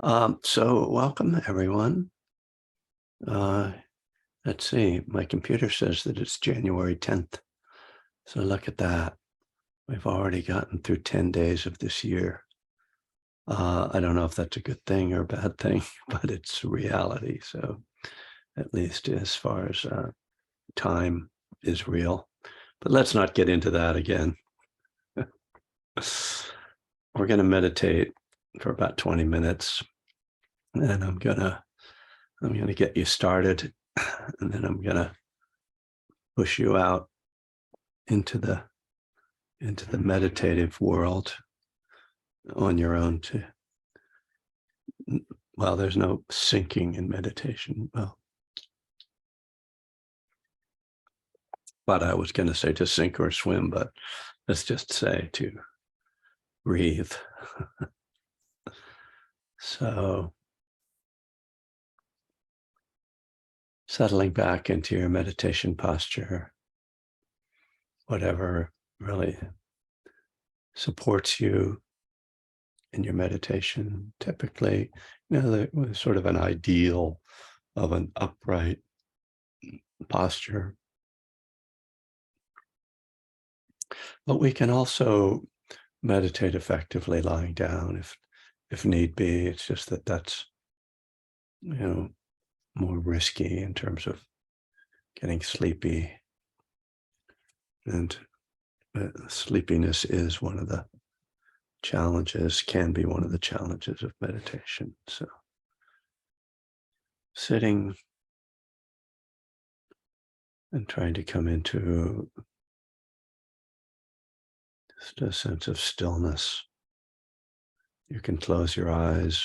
So welcome everyone. Uh, let's see, my computer says that it's January 10th. So look at that. We've already gotten through 10 days of this year. I don't know if that's a good thing or a bad thing, but it's reality. So at least as far as time is real. But let's not get into that again. We're going to meditate for about 20 minutes, and I'm gonna get you started, and then I'm gonna push you out into the meditative world on your own. Well, there's no sinking in meditation. Well, but I was going to say to sink or swim, but let's just say to breathe. So settling back into your meditation posture, whatever really supports you in your meditation. Typically, there's sort of an ideal of an upright posture, but we can also meditate effectively lying down if need be. It's just that that's more risky in terms of getting sleepy, and sleepiness is one of the challenges, can be one of the challenges of meditation. So sitting and trying to come into just a sense of stillness. You can close your eyes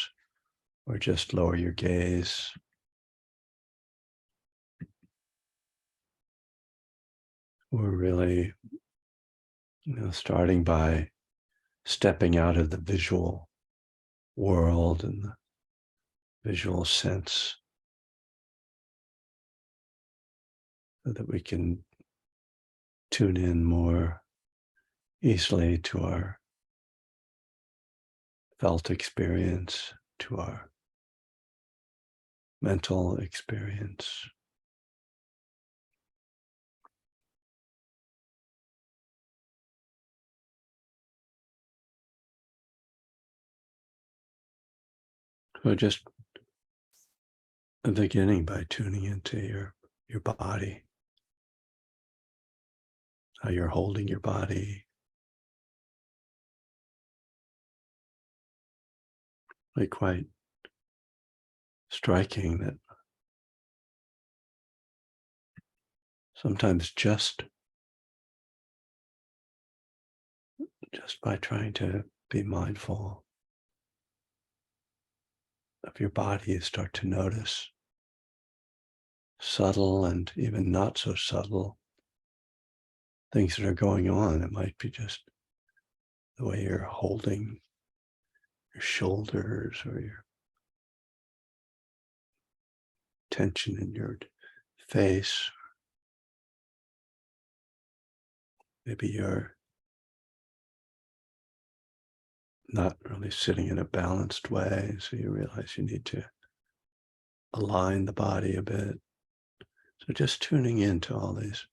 or just lower your gaze. We're really, starting by stepping out of the visual world and the visual sense, so that we can tune in more easily to our felt experience, to our mental experience. So just beginning by tuning into your body, how you're holding your body. Like, quite striking that sometimes just by trying to be mindful of your body, you start to notice subtle and even not so subtle things that are going on. It might be just the way you're holding your shoulders, or your tension in your face. Maybe you're not really sitting in a balanced way, so you realize you need to align the body a bit. So just tuning into all these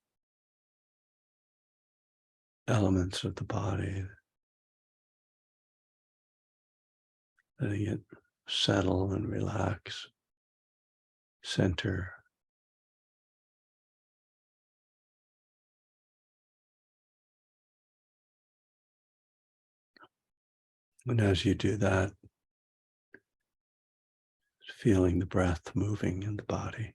elements of the body, letting it settle and relax, center. And as you do that, feeling the breath moving in the body.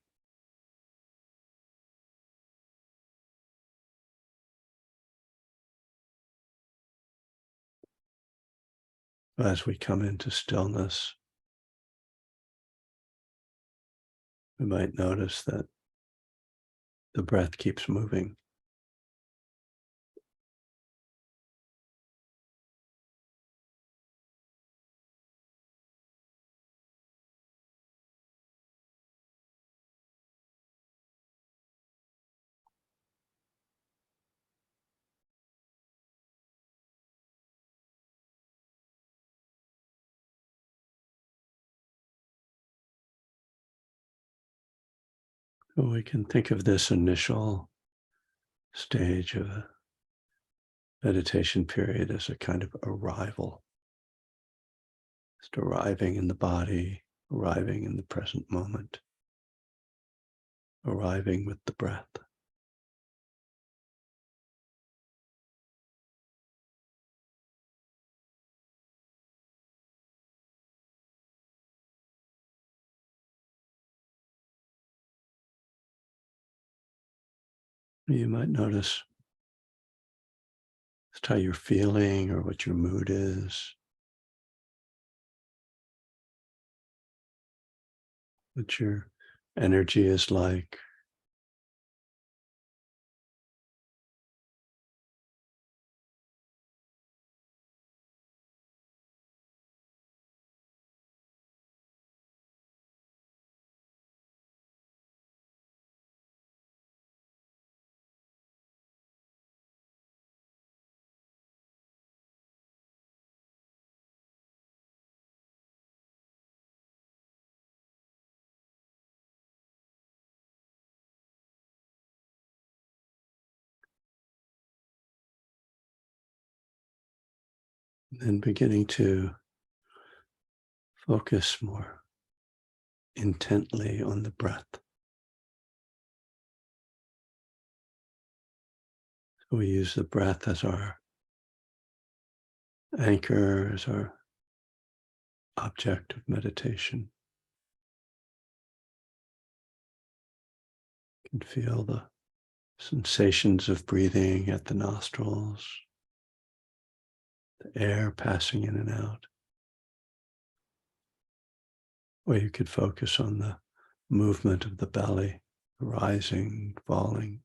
As we come into stillness, we might notice that the breath keeps moving. So we can think of this initial stage of a meditation period as a kind of arrival, just arriving in the body, arriving in the present moment, arriving with the breath. You might notice just how you're feeling or what your mood is, what your energy is like. And beginning to focus more intently on the breath. So we use the breath as our anchor, as our object of meditation. You can feel the sensations of breathing at the nostrils, the air passing in and out. Or you could focus on the movement of the belly, rising, falling.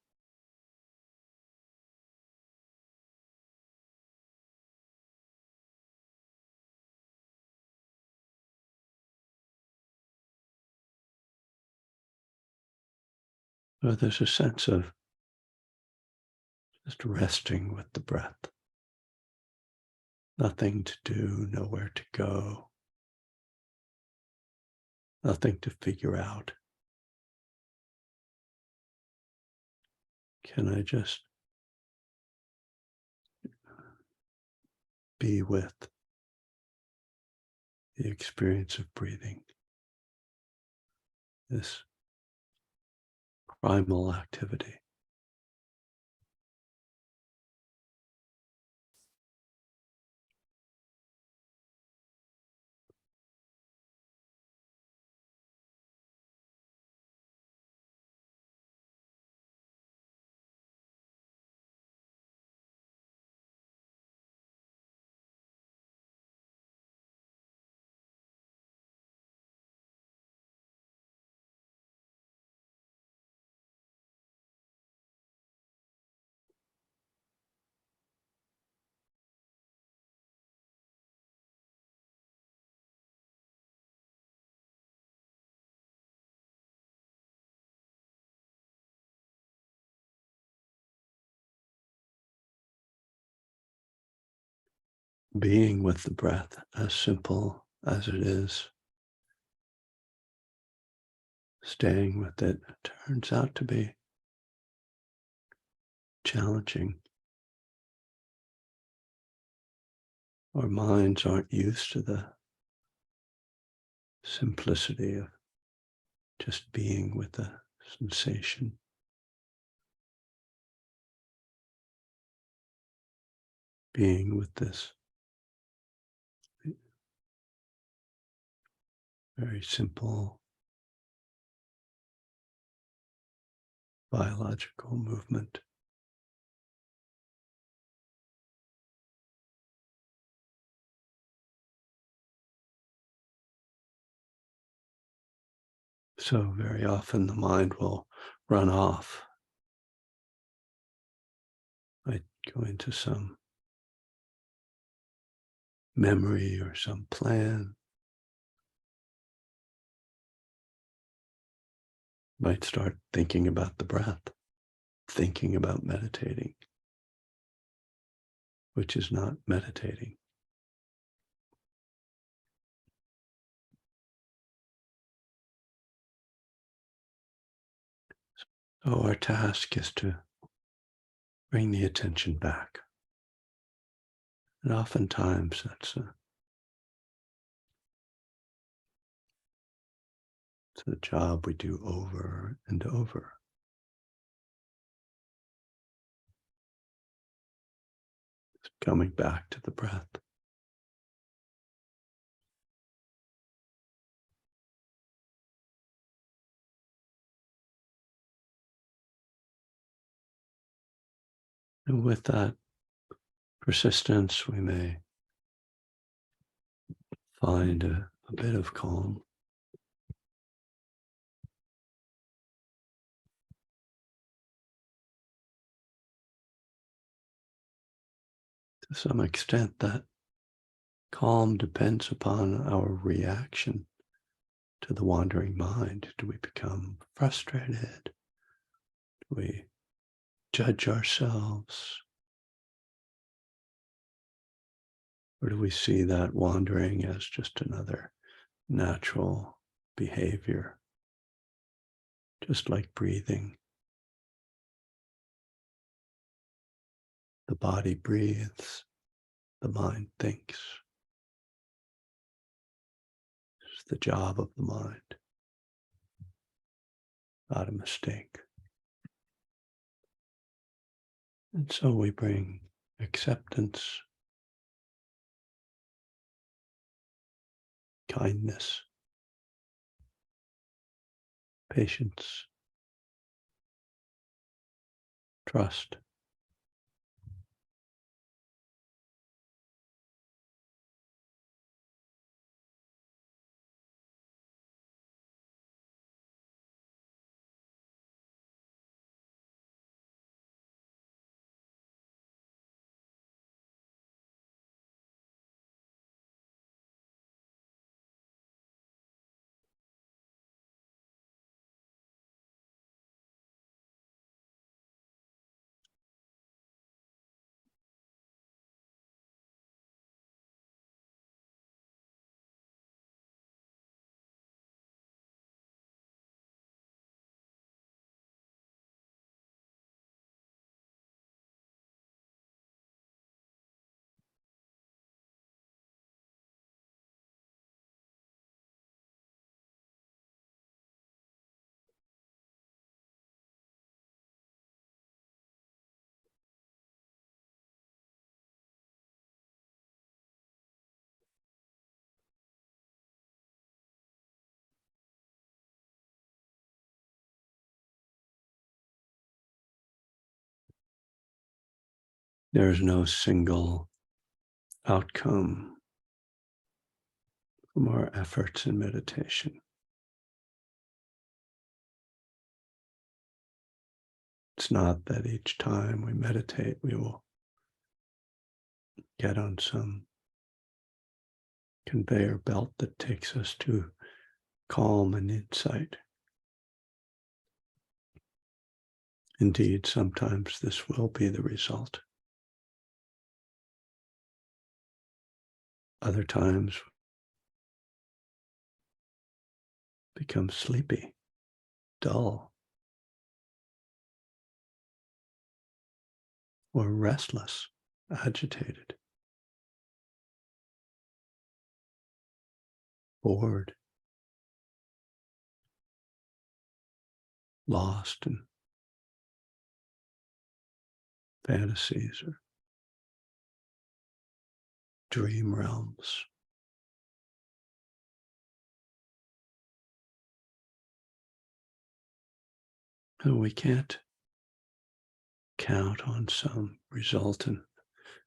So there's a sense of just resting with the breath. Nothing to do, nowhere to go, nothing to figure out. Can I just be with the experience of breathing, this primal activity? Being with the breath, as simple as it is, staying with it turns out to be challenging. Our minds aren't used to the simplicity of just being with the sensation, being with this very simple biological movement. So very often the mind will run off, might go into some memory or some plan, might start thinking about the breath, thinking about meditating, which is not meditating. So our task is to bring the attention back. And oftentimes it's a job we do over and over. It's coming back to the breath. And with that persistence, we may find a bit of calm. To some extent, that calm depends upon our reaction to the wandering mind. Do we become frustrated? Do we judge ourselves? Or do we see that wandering as just another natural behavior, just like breathing? The body breathes, the mind thinks. It's the job of the mind, not a mistake. And so we bring acceptance, kindness, patience, trust. There's no single outcome from our efforts in meditation. It's not that each time we meditate, we will get on some conveyor belt that takes us to calm and insight. Indeed, sometimes this will be the result. Other times, become sleepy, dull, or restless, agitated, bored, lost in fantasies or dream realms. And we can't count on some result, and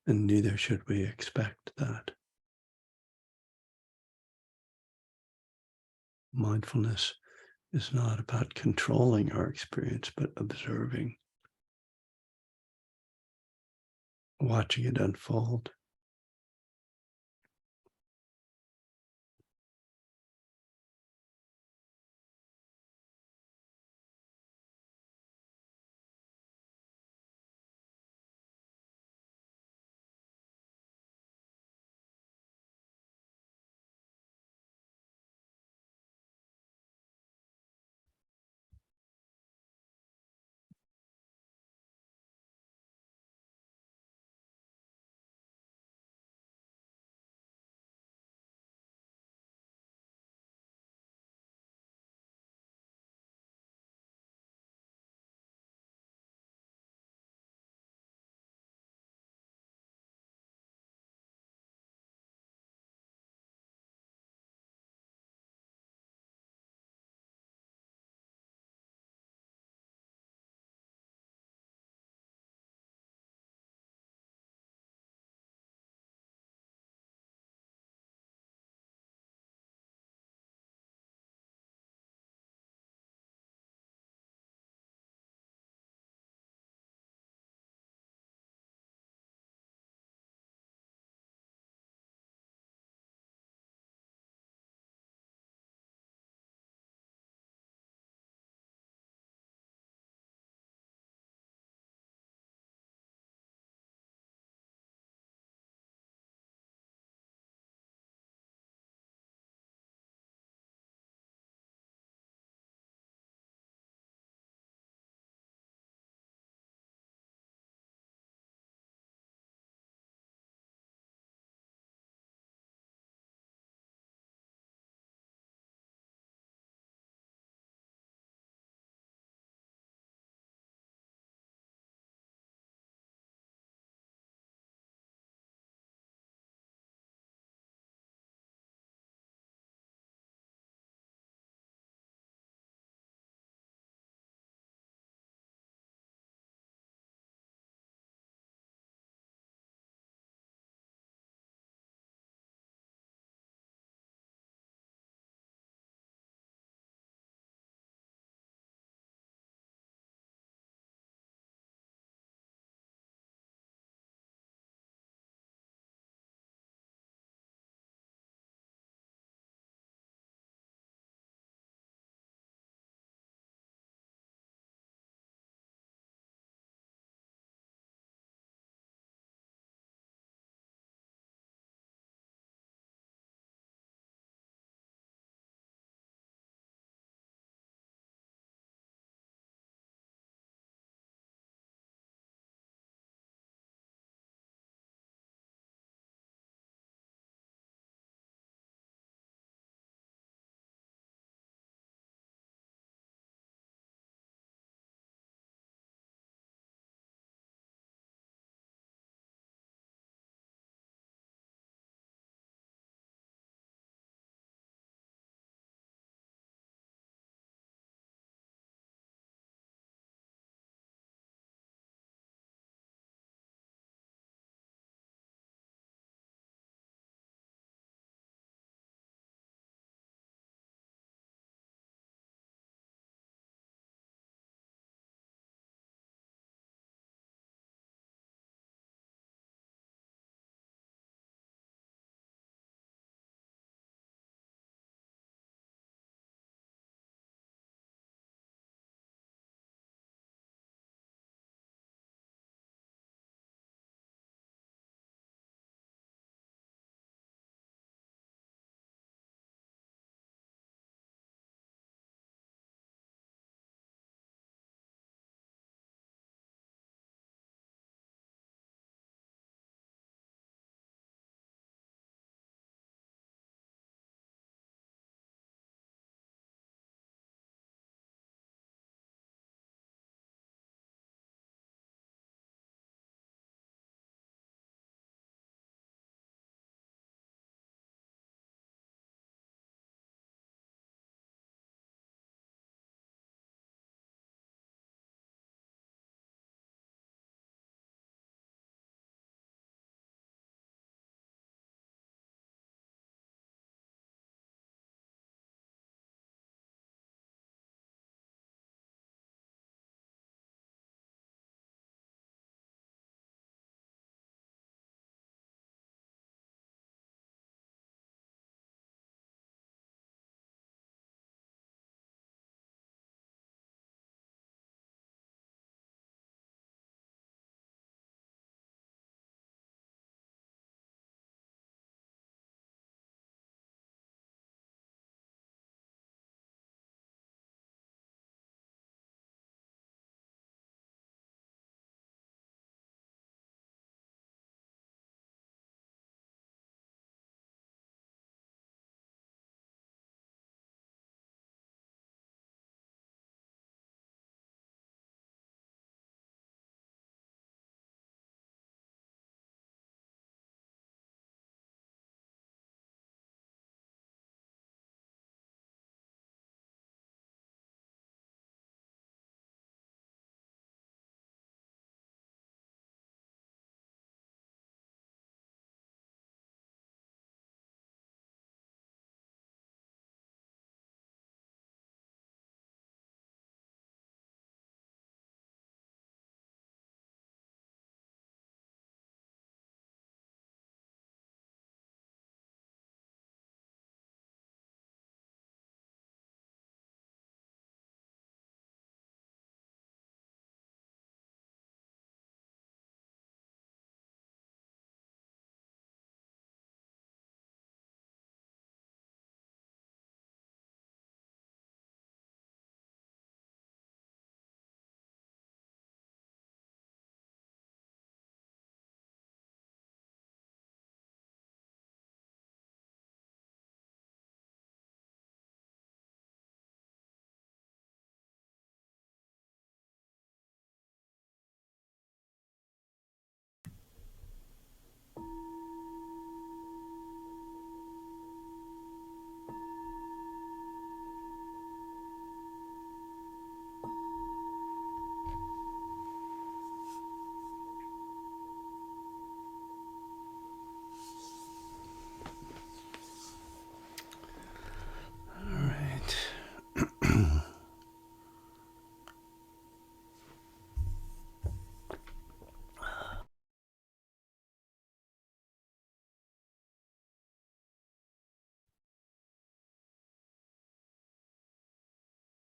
neither should we expect that. Mindfulness is not about controlling our experience, but observing, watching it unfold.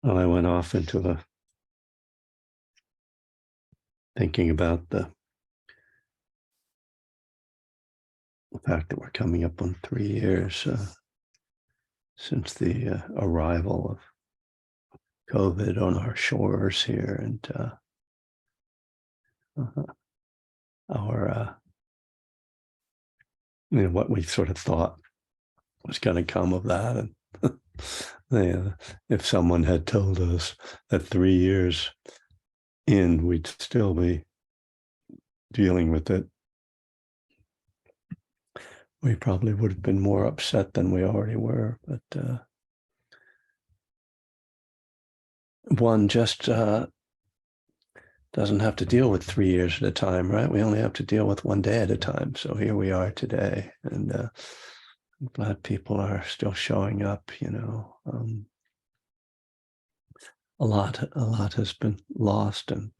Well, I went off into thinking about the fact that we're coming up on 3 years since the arrival of COVID on our shores here, and our what we sort of thought was going to come of that. And if someone had told us that 3 years in we'd still be dealing with it, we probably would have been more upset than we already were. But one just doesn't have to deal with 3 years at a time, right? We only have to deal with one day at a time. So here we are today, and I'm glad people are still showing up. A lot has been lost, and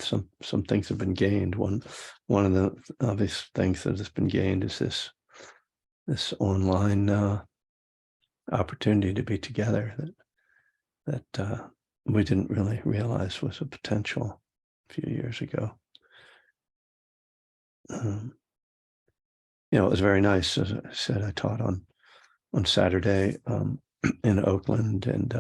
some things have been gained. One of the obvious things that has been gained is this online opportunity to be together that we didn't really realize was a potential a few years ago. It was very nice. As I said, I taught on Saturday in Oakland, and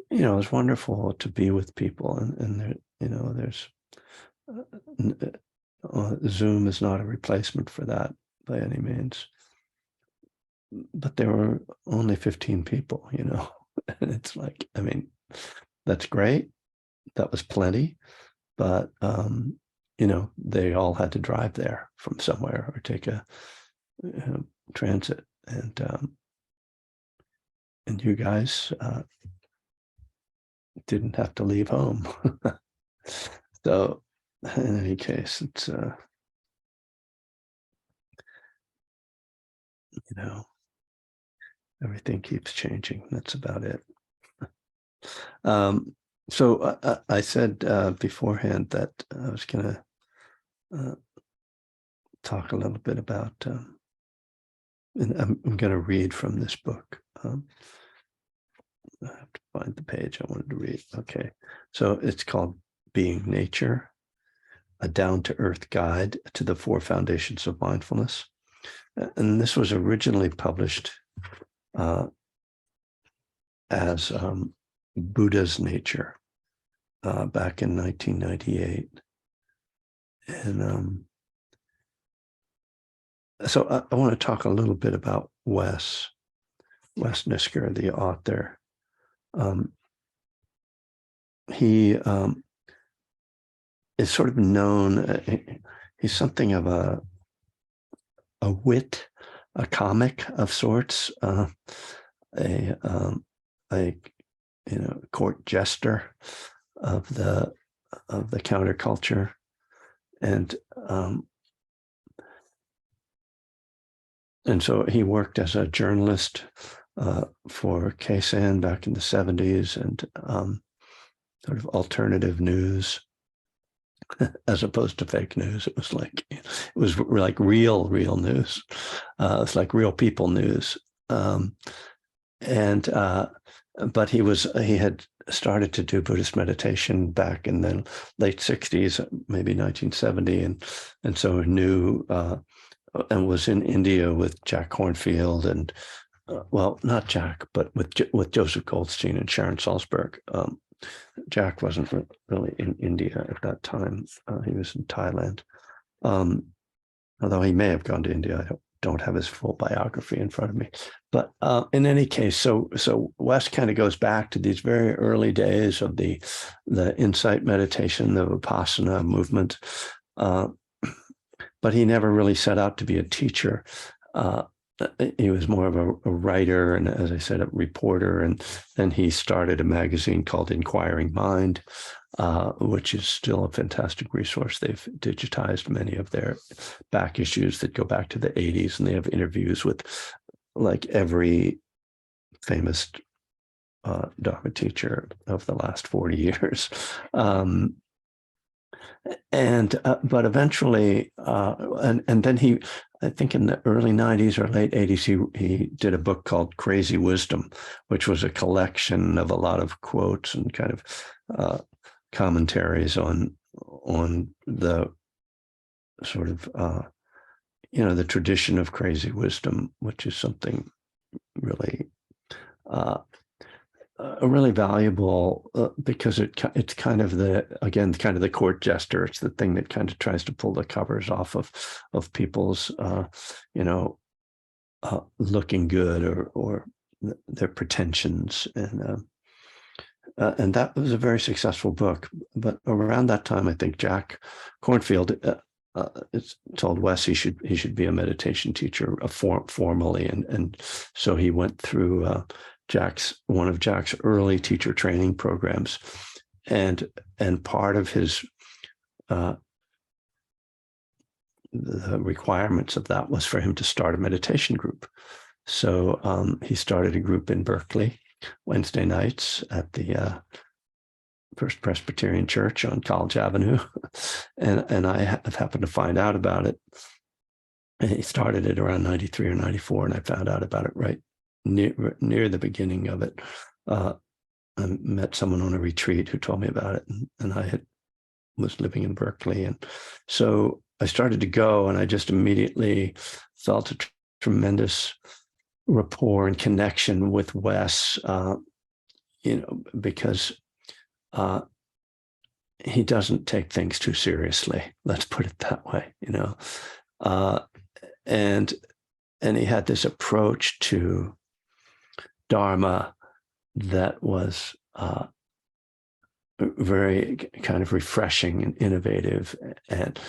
it was wonderful to be with people. And there's Zoom is not a replacement for that by any means. But there were only 15 people, and it's like, that's great. That was plenty, but they all had to drive there from somewhere or take a transit, and you guys didn't have to leave home. So in any case, it's everything keeps changing. That's about it. So I said beforehand that I was going to talk a little bit about, and I'm going to read from this book. I have to find the page I wanted to read. Okay, so it's called Being Nature, a down-to-earth guide to the 4 foundations of mindfulness. And this was originally published as Buddha's Nature back in 1998. And so I want to talk a little bit about Wes Nisker, the author. He is sort of known, he's something of a wit, a comic of sorts, a court jester of the counterculture, and so he worked as a journalist for Kaysan back in the 70s, and sort of alternative news as opposed to fake news. It was like real news. It's like real people news. But he had started to do Buddhist meditation back in the late 60s, maybe 1970, and so knew and was in India with Jack Kornfield and well, not Jack, but with Joseph Goldstein and Sharon Salzberg. Jack wasn't really in India at that time. He was in Thailand, although he may have gone to India. I don't have his full biography in front of me. But in any case, so Wes kind of goes back to these very early days of the insight meditation, the Vipassana movement. But he never really set out to be a teacher. He was more of a writer and, as I said, a reporter. And then he started a magazine called Inquiring Mind, which is still a fantastic resource. They've digitized many of their back issues that go back to the 80s, and they have interviews with like every famous Dharma teacher of the last 40 years. And but eventually, and then he, I think in the early 90s or late 80s, he did a book called Crazy Wisdom, which was a collection of a lot of quotes and kind of commentaries on the sort of the tradition of crazy wisdom, which is something really really valuable because it's kind of the court jester. It's the thing that kind of tries to pull the covers off of people's looking good or their pretensions, and that was a very successful book. But around that time, I think Jack Kornfield told Wes he should be a meditation teacher formally, and so he went through one of Jack's early teacher training programs, and part of his the requirements of that was for him to start a meditation group. So he started a group in Berkeley Wednesday nights at the First Presbyterian Church on College Avenue, and I have happened to find out about it. And he started it around 93 or 94, and I found out about it right near the beginning of it. I met someone on a retreat who told me about it, and I was living in Berkeley, and so I started to go, and I just immediately felt a tremendous rapport and connection with Wes, because he doesn't take things too seriously. Let's put it that way, and he had this approach to Dharma that was very kind of refreshing and innovative, and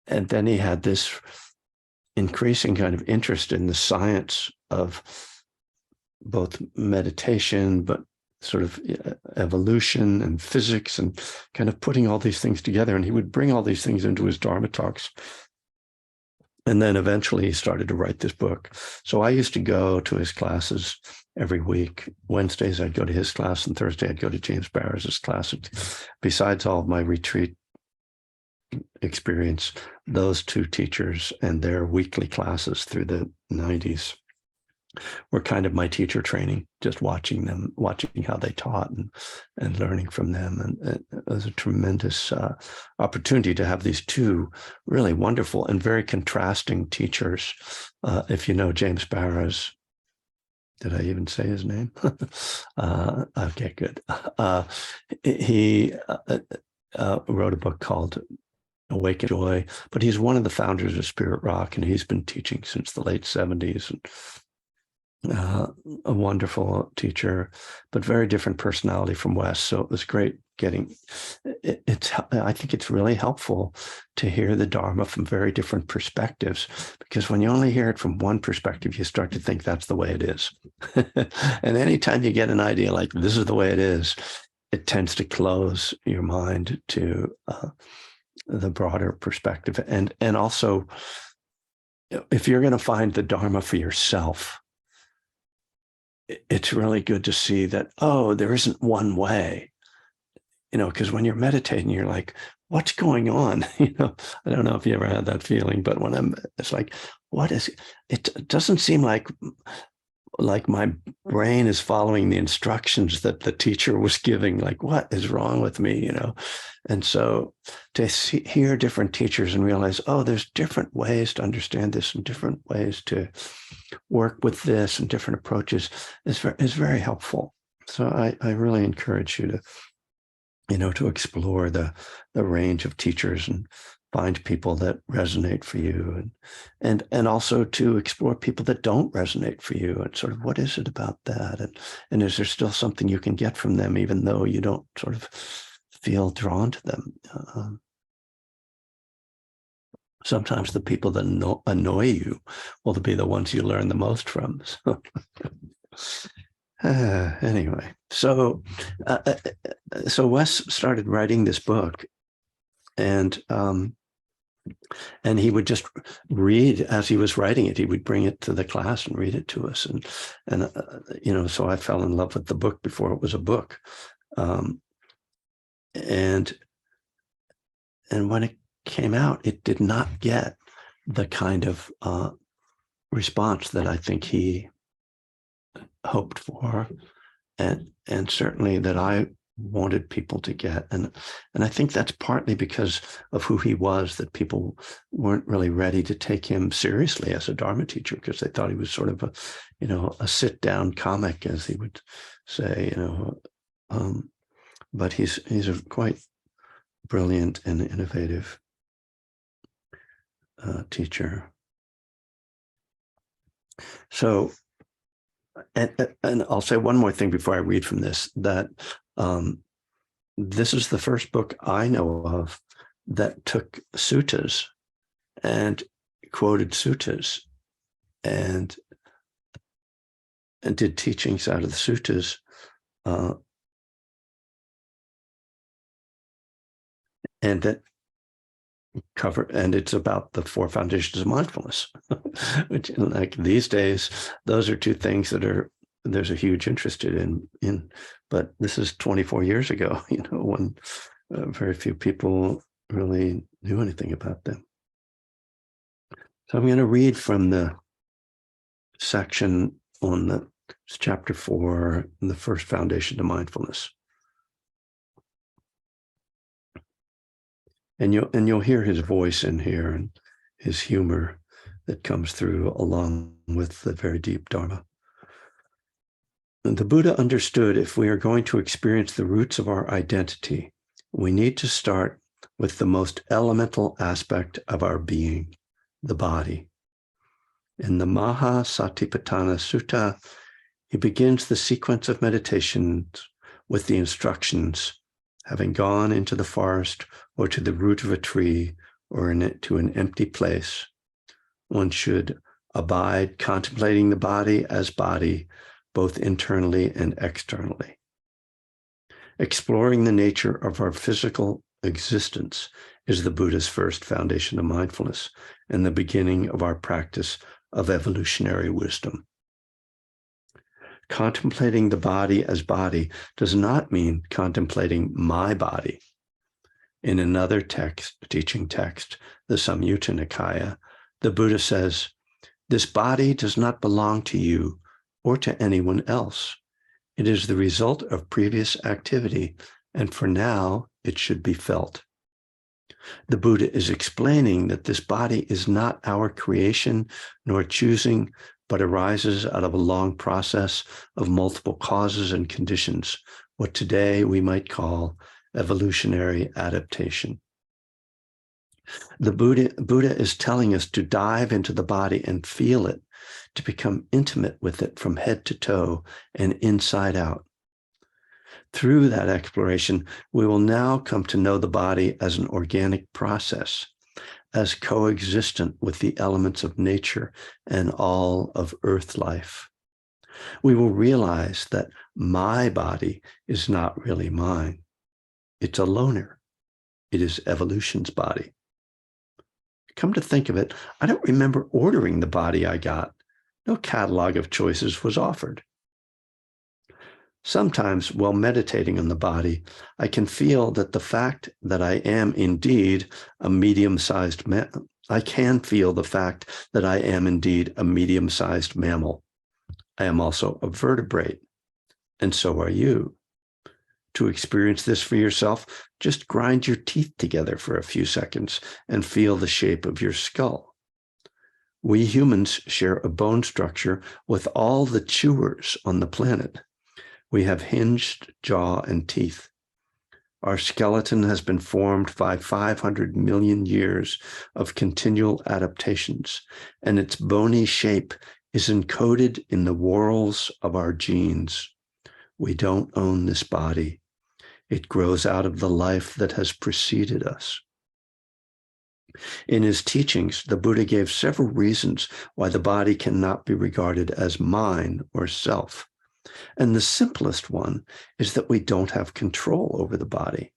then he had this increasing kind of interest in the science of both meditation, but sort of evolution and physics, and kind of putting all these things together. And he would bring all these things into his Dharma talks. And then eventually he started to write this book. So I used to go to his classes every week. Wednesdays, I'd go to his class, and Thursday, I'd go to James Barris's class. Besides all of my retreat experience, those two teachers and their weekly classes through the 90s were kind of my teacher training, just watching how they taught and learning from them. And it was a tremendous opportunity to have these two really wonderful and very contrasting teachers. If you know James Barris, did I even say his name? Okay, good. He wrote a book called Awaken Joy, but he's one of the founders of Spirit Rock, and he's been teaching since the late 70s. And a wonderful teacher, but very different personality from Wes. So it was great getting I think it's really helpful to hear the Dharma from very different perspectives, because when you only hear it from one perspective, you start to think that's the way it is. And anytime you get an idea like this is the way it is, it tends to close your mind to the broader perspective. And also, if you're going to find the Dharma for yourself, it's really good to see that, there isn't one way, because when you're meditating, you're like, what's going on? I don't know if you ever had that feeling, but it's like, what is it? It doesn't seem like my brain is following the instructions that the teacher was giving. Like, what is wrong with me? And so to hear different teachers and realize, there's different ways to understand this and different ways to work with this and different approaches is very helpful. So I really encourage you to explore the range of teachers and find people that resonate for you, and also to explore people that don't resonate for you, and sort of what is it about that, and is there still something you can get from them even though you don't sort of feel drawn to them. Sometimes the people that annoy you will be the ones you learn the most from. So anyway, so Wes started writing this book, and he would just read as he was writing it. He would bring it to the class and read it to us, and so I fell in love with the book before it was a book, and when it came out, it did not get the kind of response that I think he hoped for, and certainly that I wanted people to get. And I think that's partly because of who he was, that people weren't really ready to take him seriously as a Dharma teacher, because they thought he was sort of a sit-down comic, as he would say, but he's a quite brilliant and innovative teacher. So, and I'll say one more thing before I read from this, that this is the first book I know of that took suttas and quoted suttas and did teachings out of the suttas, and that and it's about the 4 foundations of mindfulness, which, like, these days, those are 2 things that there's a huge interest in, but this is 24 years ago, when very few people really knew anything about them. So I'm going to read from the section on chapter 4, the first foundation of mindfulness. And you'll hear his voice in here and his humor that comes through along with the very deep Dharma. And the Buddha understood, if we are going to experience the roots of our identity, we need to start with the most elemental aspect of our being, the body. In the Maha Satipatthana Sutta, he begins the sequence of meditations with the instructions: having gone into the forest or to the root of a tree or to an empty place, one should abide contemplating the body as body, both internally and externally. Exploring the nature of our physical existence is the Buddha's first foundation of mindfulness and the beginning of our practice of evolutionary wisdom. Contemplating the body as body does not mean contemplating my body. In another teaching text, the Samyutta Nikaya, the Buddha says, "This body does not belong to you or to anyone else. It is the result of previous activity, and for now it should be felt." The Buddha is explaining that this body is not our creation nor choosing, but arises out of a long process of multiple causes and conditions, what today we might call evolutionary adaptation. The Buddha is telling us to dive into the body and feel it, to become intimate with it from head to toe and inside out. Through that exploration, we will now come to know the body as an organic process, as coexistent with the elements of nature and all of earth life. We will realize that my body is not really mine. It's a loner. It is evolution's body. Come to think of it, I don't remember ordering the body I got. No catalog of choices was offered. Sometimes, while meditating on the body, I can feel that the fact that I am indeed a medium-sized mammal. I am also a vertebrate, and so are you. To experience this for yourself, just grind your teeth together for a few seconds and feel the shape of your skull. We humans share a bone structure with all the chewers on the planet. We have hinged jaw and teeth. Our skeleton has been formed by 500 million years of continual adaptations, and its bony shape is encoded in the whorls of our genes. We don't own this body. It grows out of the life that has preceded us. In his teachings, the Buddha gave several reasons why the body cannot be regarded as mine or self. And the simplest one is that we don't have control over the body.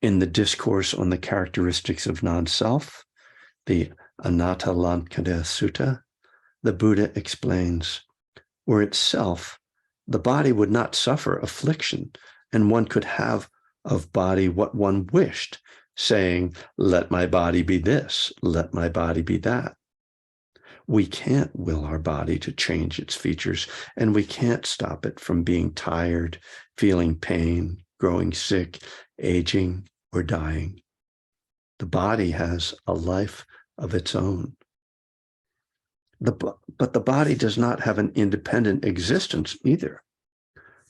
In the discourse on the characteristics of non-self, the Anattalankkaya Sutta, the Buddha explains, were it self, the body would not suffer affliction, and one could have of body what one wished, saying, let my body be this, let my body be that. We can't will our body to change its features, and we can't stop it from being tired, feeling pain, growing sick, aging, or dying. The body has a life of its own. But the body does not have an independent existence either.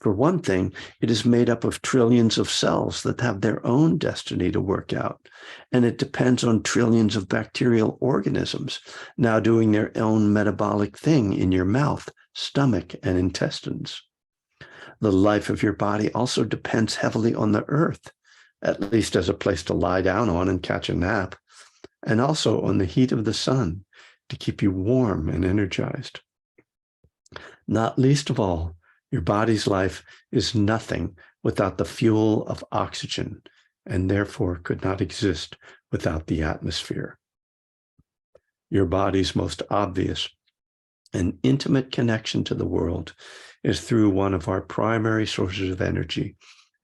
For one thing, it is made up of trillions of cells that have their own destiny to work out, and it depends on trillions of bacterial organisms now doing their own metabolic thing in your mouth, stomach, and intestines. The life of your body also depends heavily on the earth, at least as a place to lie down on and catch a nap, and also on the heat of the sun to keep you warm and energized. Not least of all, your body's life is nothing without the fuel of oxygen, and therefore could not exist without the atmosphere. Your body's most obvious and intimate connection to the world is through one of our primary sources of energy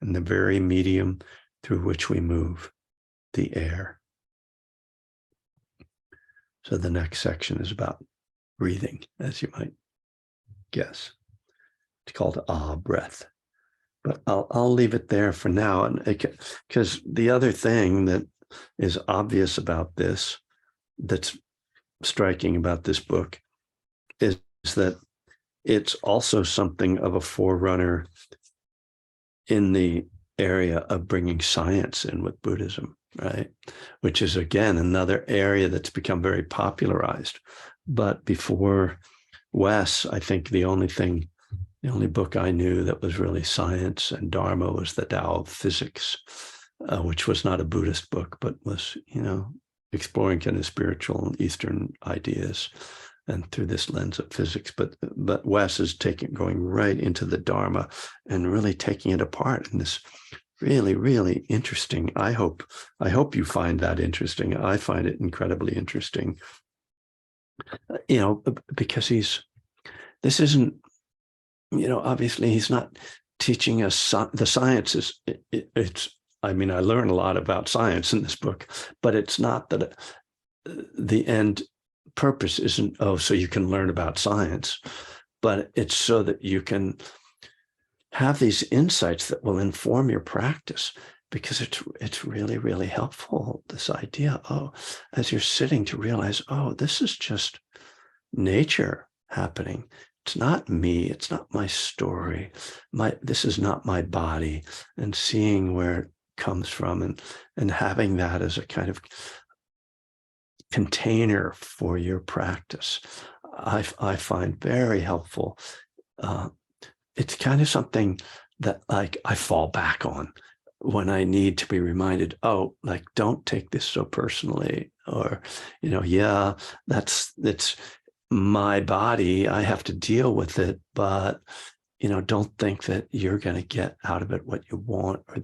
and the very medium through which we move, the air. So the next section is about breathing, as you might guess. It's called breath. But I'll leave it there for now, and because the other thing that is obvious about this, that's striking about this book, is that it's also something of a forerunner in the area of bringing science in with Buddhism, right? Which is, again, another area that's become very popularized. But before Wes, I think the only book I knew that was really science and Dharma was the Tao of Physics, which was not a Buddhist book, but was, exploring kind of spiritual and Eastern ideas and through this lens of physics. But Wes is going right into the Dharma and really taking it apart in this really, really interesting. I hope you find that interesting. I find it incredibly interesting, because this isn't, obviously he's not teaching us the sciences. I learn a lot about science in this book, but it's not that the end purpose isn't, so you can learn about science, but it's so that you can have these insights that will inform your practice, because it's really, really helpful, this idea, as you're sitting, to realize, this is just nature happening. It's not me. It's not my story. This is not my body. And seeing where it comes from, and having that as a kind of container for your practice, I find very helpful. It's kind of something that I fall back on when I need to be reminded, don't take this so personally, or, it's my body, I have to deal with it, but don't think that you're going to get out of it what you want, or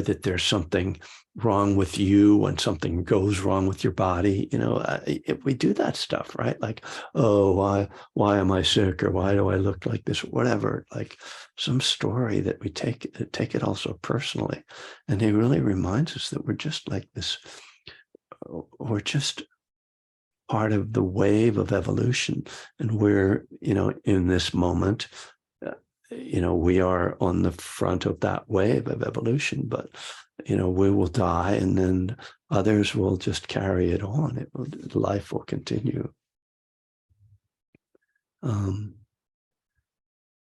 that there's something wrong with you when something goes wrong with your body. If we do that stuff, right? Like, why am I sick, or why do I look like this, or whatever, like some story that we take it also personally. And he really reminds us that we're just like this, we're just part of the wave of evolution, and we're, in this moment, we are on the front of that wave of evolution, but, we will die, and then others will just carry it on. Life will continue.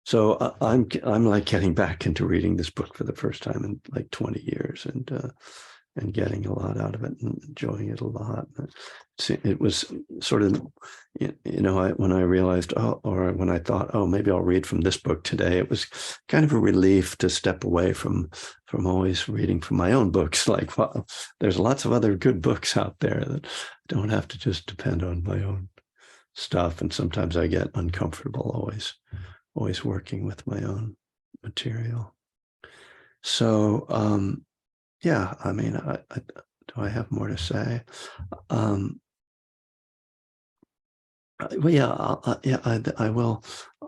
So I'm like getting back into reading this book for the first time in like 20 years, and getting a lot out of it and enjoying it a lot. It was sort of, when I realized, or when I thought, maybe I'll read from this book today, it was kind of a relief to step away from always reading from my own books. Like, wow, there's lots of other good books out there that don't have to just depend on my own stuff. And sometimes I get uncomfortable always working with my own material. So, yeah, do I have more to say? Well, yeah, I will.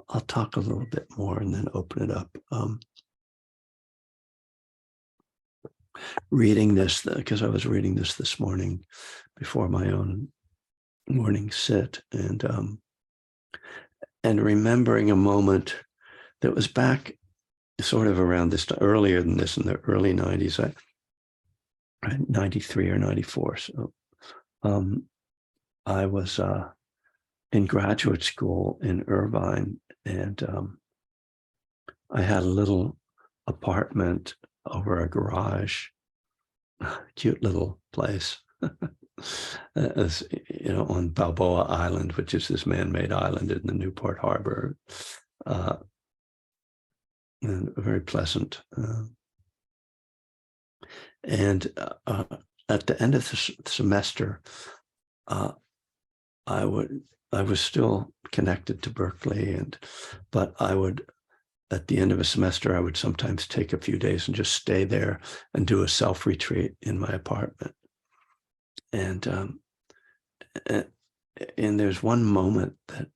I'll talk a little bit more and then open it up. reading this, because I was reading this morning before my own morning sit, and remembering a moment that was back sort of around this, earlier than this, in the early 90s, 93 or 94. So I was in graduate school in Irvine, and I had a little apartment over a garage, cute little place, as on Balboa Island, which is this man-made island in the Newport Harbor, and very pleasant. And at the end of the semester, I was still connected to Berkeley, but I would, at the end of a semester, I would sometimes take a few days and just stay there and do a self-retreat in my apartment. And there's one moment that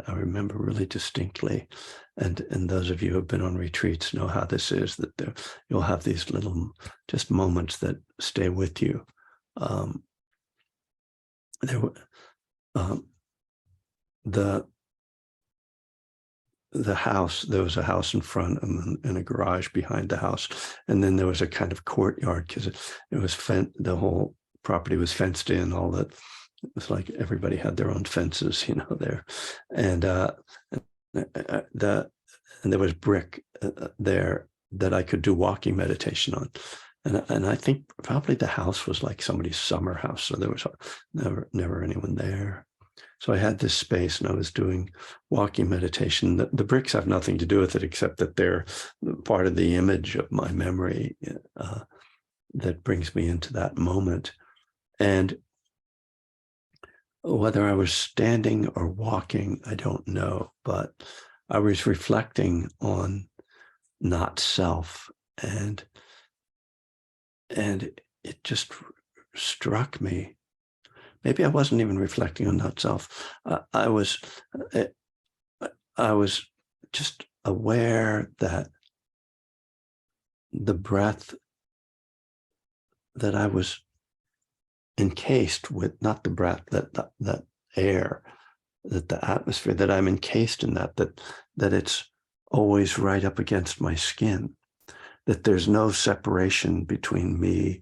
I remember really distinctly, and those of you who have been on retreats know how this is, that you'll have these little just moments that stay with you. The house, there was a house in front and a garage behind the house, and then there was a kind of courtyard, because it was the whole property was fenced in. All that, it was like everybody had their own fences, there, and there was brick there that I could do walking meditation on, and I think probably the house was like somebody's summer house, so there was never anyone there. So I had this space, and I was doing walking meditation. The bricks have nothing to do with it, except that they're part of the image of my memory that brings me into that moment. And whether I was standing or walking, I don't know, but I was reflecting on not self, and it just struck me. Maybe I wasn't even reflecting on not self. I was just aware that the breath that I was encased with, not the breath, that air, that the atmosphere, that I'm encased in that it's always right up against my skin, that there's no separation between me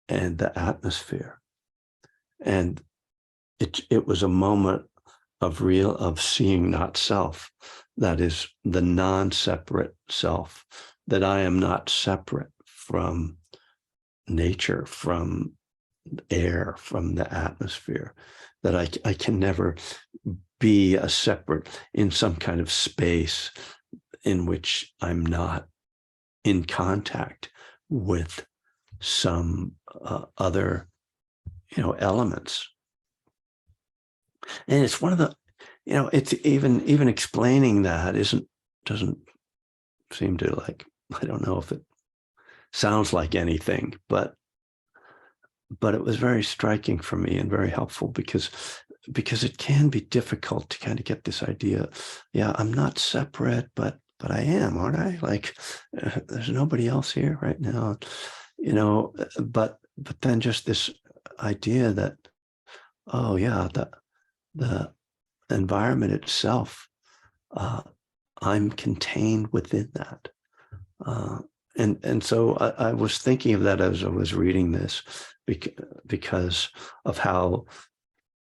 and the atmosphere. And it was a moment of seeing not self, that is the non-separate self, that I am not separate from nature, from air, from the atmosphere, that I can never be a separate in some kind of space in which I'm not in contact with some other elements. And it's one of the, it's even explaining that doesn't seem to, like, I don't know if it sounds like anything, but it was very striking for me and very helpful, because it can be difficult to kind of get this idea, I'm not separate, but I am, aren't I? Like, there's nobody else here right now, but then just this idea that, oh yeah, the environment itself, I'm contained within that. And so I was thinking of that as I was reading this, because of how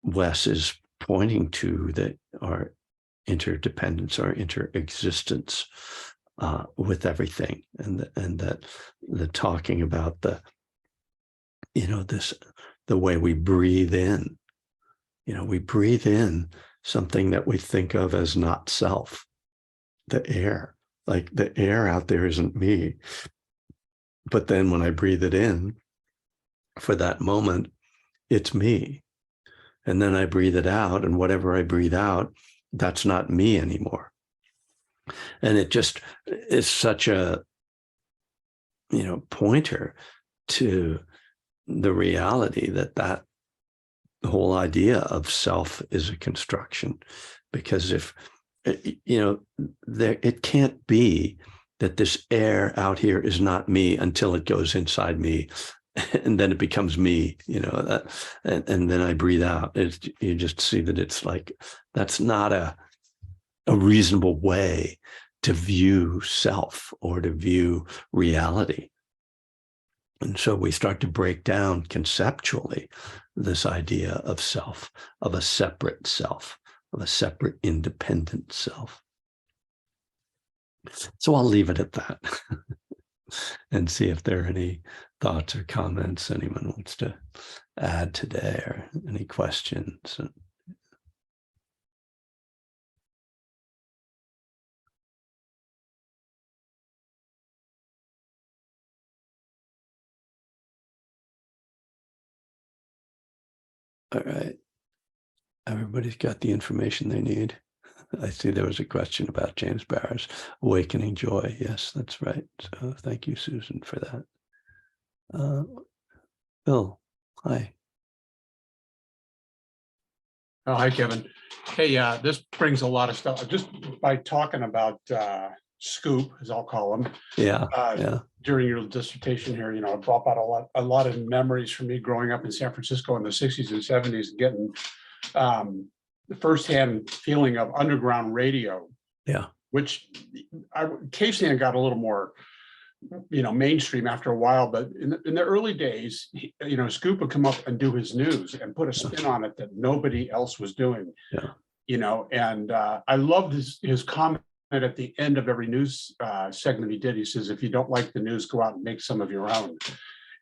Wes is pointing to our interdependence, our interexistence with everything, and that the talking about the way we breathe in. We breathe in something that we think of as not self, the air. Like, the air out there isn't me. But then when I breathe it in, for that moment, it's me. And then I breathe it out, and whatever I breathe out, that's not me anymore. And it just is such a, pointer to the reality that the whole idea of self is a construction, because if it can't be that this air out here is not me until it goes inside me. And then it becomes me, and then I breathe out. You just see that it's like, that's not a reasonable way to view self or to view reality. And so we start to break down conceptually this idea of self, of a separate independent self. So I'll leave it at that and see if there are any thoughts or comments anyone wants to add today, or any questions. All right. Everybody's got the information they need. I see there was a question about James Barr's Awakening Joy. Yes, that's right. So thank you, Susan, for that. Bill, hi. Oh, hi, Kevin. Hey, this brings a lot of stuff. Just by talking about Scoop, as I'll call him, yeah. during your dissertation here, it brought out a lot of memories for me growing up in San Francisco in the 60s and 70s, and getting the firsthand feeling of underground radio. Yeah. Which KSAN got a little more, mainstream after a while, but in the early days, Scoop would come up and do his news and put a spin on it that nobody else was doing. Yeah. And I loved his comment at the end of every news segment he did. He says, if you don't like the news, go out and make some of your own.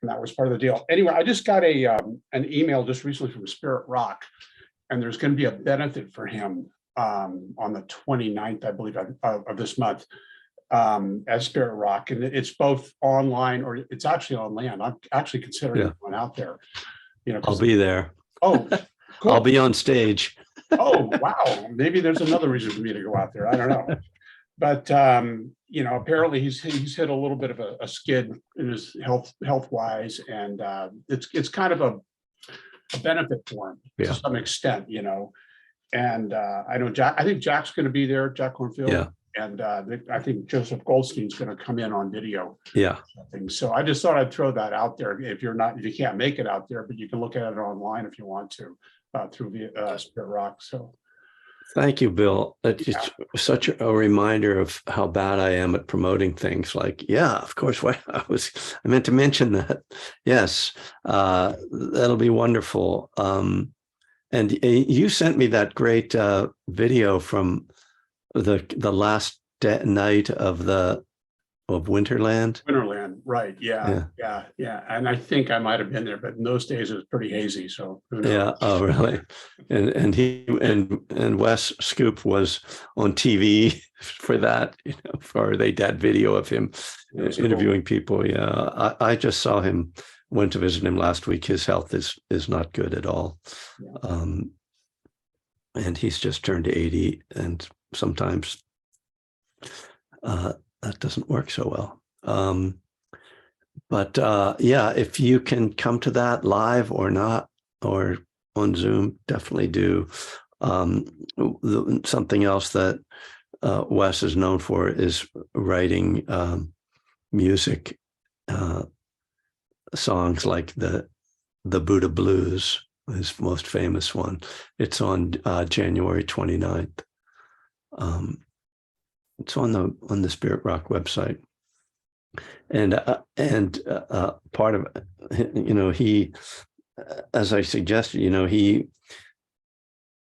And that was part of the deal. Anyway, I just got an email just recently from Spirit Rock, and there's going to be a benefit for him on the 29th, I believe, of this month, at Spirit Rock. And it's both online, or it's actually on land. I'm actually considering going out there. I'll be there. Oh, cool. I'll be on stage. Oh, wow. Maybe there's another reason for me to go out there. I don't know. But, apparently he's hit a little bit of a skid in his health wise. And it's kind of a benefit for him to some extent, And I know I think Jack's going to be there, Jack Cornfield. Yeah. And I think Joseph Goldstein's going to come in on video. Yeah. So I just thought I'd throw that out there. If you can't make it out there, but you can look at it online if you want to through Spirit Rock. So thank you, Bill. It's such a reminder of how bad I am at promoting things. Like, of course. I meant to mention that. Yes, that'll be wonderful. And you sent me that great video from the last night of Winterland. Winterland, right? Yeah. And I think I might have been there, but in those days it was pretty hazy. So who knows? Yeah. Oh, really? And Wes Scoop was on TV for that. For they did video of him interviewing people. Yeah, I just saw him. Went to visit him last week. His health is not good at all. And he's just turned 80, and sometimes that doesn't work so well. But if you can come to that live or not, or on Zoom, definitely do. Something else that Wes is known for is writing music songs, like the Buddha Blues, his most famous one. It's on January 29th. It's on the Spirit Rock website. And part of he, as I suggested,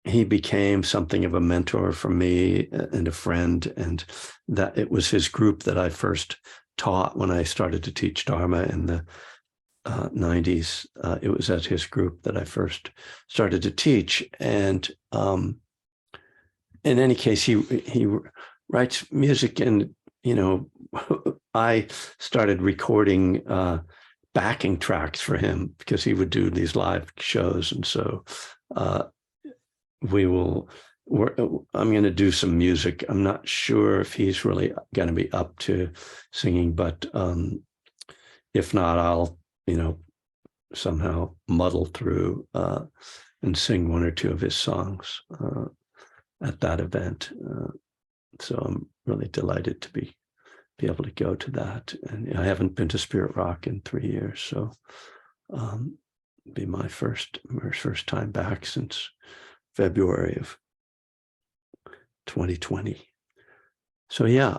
he became something of a mentor for me and a friend, and that it was his group that I first taught when I started to teach Dharma in the 90s. It was at his group that I first started to teach. And in any case, he writes music, and I started recording backing tracks for him because he would do these live shows. And so I'm going to do some music. I'm not sure if he's really going to be up to singing, but if not, I'll, somehow muddle through and sing one or two of his songs at that event. So I'm really delighted to be be able to go to that. And I haven't been to Spirit Rock in 3 years, so be my first time back since February of 2020. So yeah,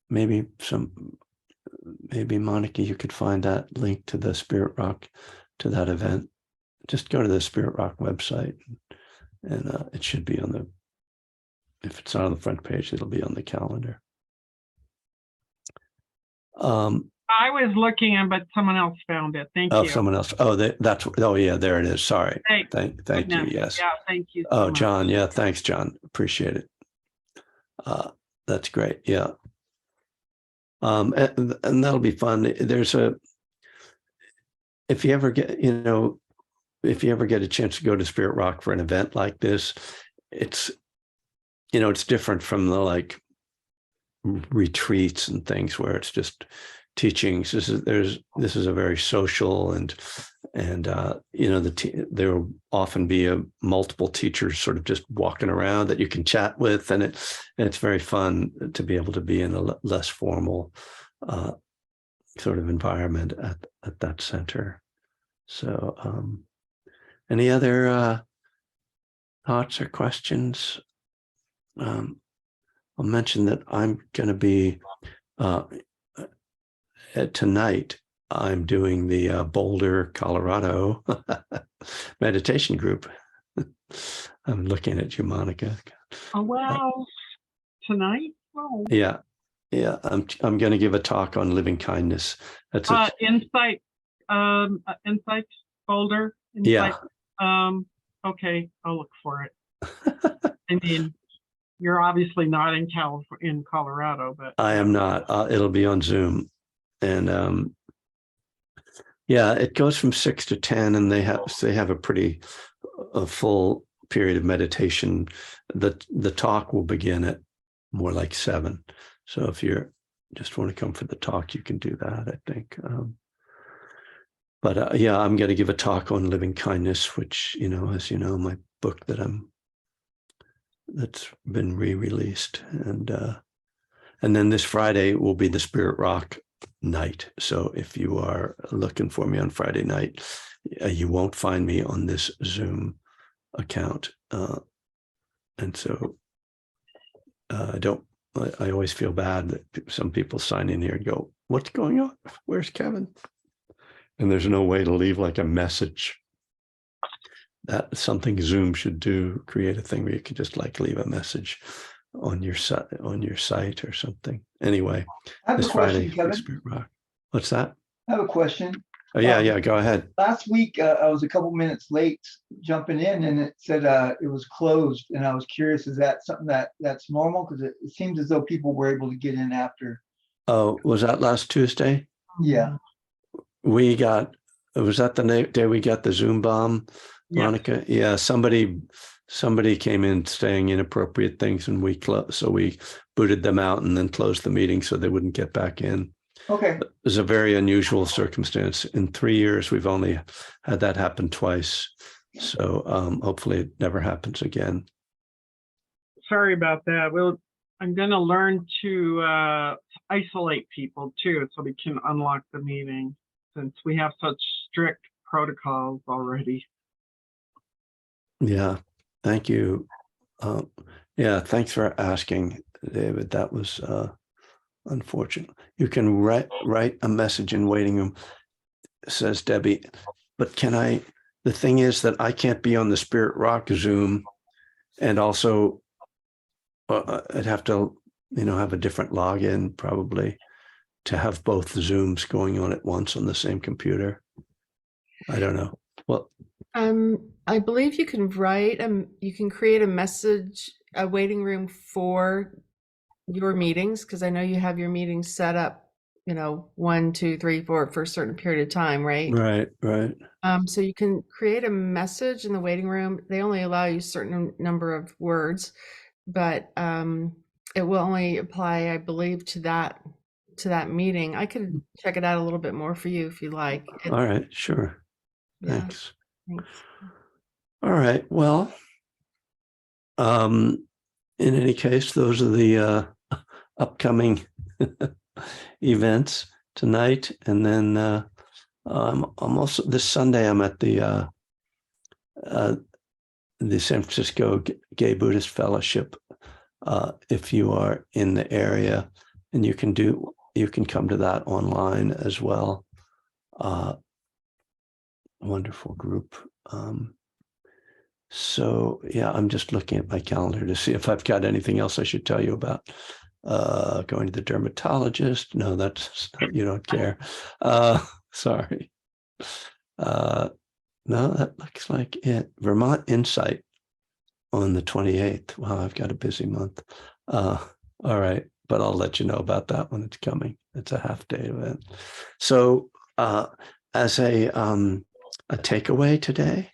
maybe Monica, you could find that link to the Spirit Rock, to that event. Just go to the Spirit Rock website, and it should be on the, if it's not on the front page, it'll be on the calendar. I was looking, but someone else found it. Thank you. Someone else. Oh, that's. Oh, yeah, there it is. Sorry. Thank you. Yes. Yeah, thank you. Oh, John. Yeah, thanks, John. Appreciate it. That's great. Yeah. And that'll be fun. If you ever get a chance to go to Spirit Rock for an event like this, it's different from the like retreats and things where it's just teachings. This is a very social and there will often be multiple teachers sort of just walking around that you can chat with, and it's very fun to be able to be in a less formal sort of environment at that center. So any other thoughts or questions? I'll mention that I'm going to be tonight. I'm doing the Boulder, Colorado meditation group. I'm looking at you, Monica. Oh wow! Tonight? Oh. Yeah. I'm going to give a talk on living kindness. That's Insight Boulder. Yeah. Okay, I'll look for it. I mean, you're obviously not in Colorado, but I am not. It'll be on Zoom, and yeah, it goes from 6 to 10, and they have a pretty full period of meditation. The talk will begin at more like 7. So if you just want to come for the talk, you can do that, I think. But yeah, I'm going to give a talk on living kindness, which, as you know, my book that's been re-released, and then this Friday will be the Spirit Rock night. So if you are looking for me on Friday night, you won't find me on this Zoom account, and so I always feel bad that some people sign in here and go, "What's going on? Where's Kevin?" And there's no way to leave like a message. That's something Zoom should do, create a thing where you can just like leave a message on your site or something. Anyway, this Friday, Spirit Rock. What's that? I have a question. Oh yeah, go ahead. Last week, I was a couple minutes late jumping in, and it said it was closed. And I was curious, is that something that's normal? Because it seems as though people were able to get in after. Oh, was that last Tuesday? Yeah. Was that the day we got the Zoom bomb, Monica? Yeah, somebody came in saying inappropriate things, and we booted them out and then closed the meeting so they wouldn't get back in. Okay. It was a very unusual circumstance. In 3 years, we've only had that happen twice. So hopefully it never happens again. Sorry about that. I'm going to learn to isolate people too, so we can unlock the meeting, since we have such strict protocols already. Yeah, thank you. Yeah, thanks for asking, David. That was unfortunate. You can write a message in waiting room, says Debbie, but the thing is that I can't be on the Spirit Rock Zoom, and also I'd have to, have a different login probably to have both Zooms going on at once on the same computer. I don't know. Well, I believe you can you can create a waiting room for your meetings, because I know you have your meetings set up, 1, 2, 3, 4 for a certain period of time, right? Right. So you can create a message in the waiting room. They only allow you a certain number of words, but it will only apply, I believe, to that meeting. I could check it out a little bit more for you if you like. All right, sure. Yeah. Thanks. Thanks. All right. Well, in any case, those are the upcoming events tonight, and then I'm also this Sunday. I'm at the San Francisco Gay Buddhist Fellowship. If you are in the area, and you can come to that online as well. Wonderful group. So yeah, I'm just looking at my calendar to see if I've got anything else I should tell you about. Going to the dermatologist. No, that's you don't care. Sorry. No, that looks like it. Vermont Insight on the 28th. Wow, I've got a busy month. All right, but I'll let you know about that when it's coming. It's a half-day event. So as a takeaway today,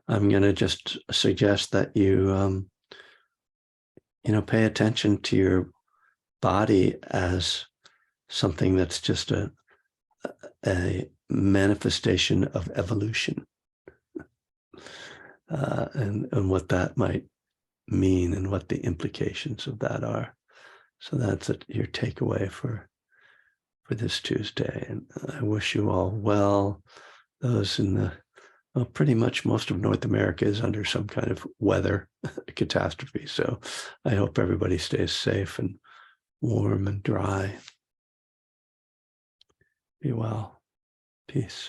I'm going to just suggest that you pay attention to your body as something that's just a manifestation of evolution, and what that might mean and what the implications of that are. So that's your takeaway for this Tuesday. And I wish you all well. Those in pretty much most of North America is under some kind of weather catastrophe. So I hope everybody stays safe and warm and dry. Be well. Peace.